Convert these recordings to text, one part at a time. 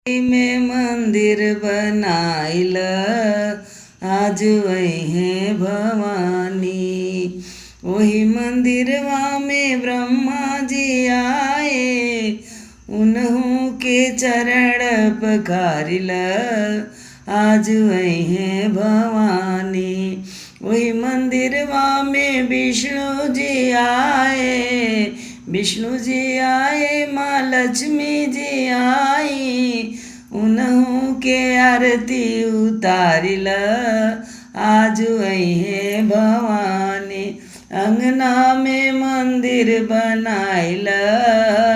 में मंदिर बनाइल आज वही भवानी। वही मंदिरवा में ब्रह्मा जी आए, उन्हों के चरण पखारिल आज वही भवानी। वही मंदिरवा में विष्णु जी आए, विष्णु जी आए, माँ लक्ष्मी जी आई, उन्हों के आरती उतारिल आज वही भवानी। अंगना में मंदिर बनाइल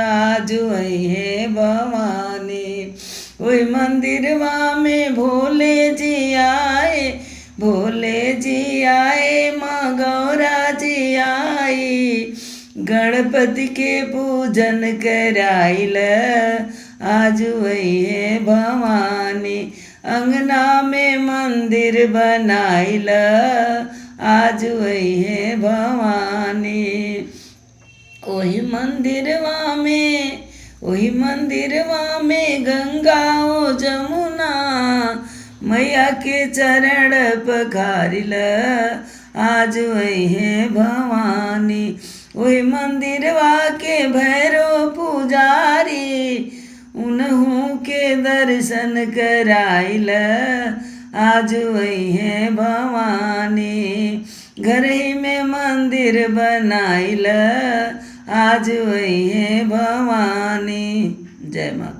आज वही भवानी। वही मंदिरवा में भोले जी आए, भोले जी आए, माँ गौरा जी आई, गणपति के पूजन कराइल आज वही भवानी। अंगना में मंदिर बनाइल आज वही भवानी। वही मंदिरवा में गंगा ओ जमुना, मैया के चरण पखारिल आज वही भवानी। वही मंदिरवा के भैरव पुजारी, उन्हों के दर्शन कराइल आज वही भवानी। घर ही में मंदिर बनाइल आज वही भवानी। जय माता।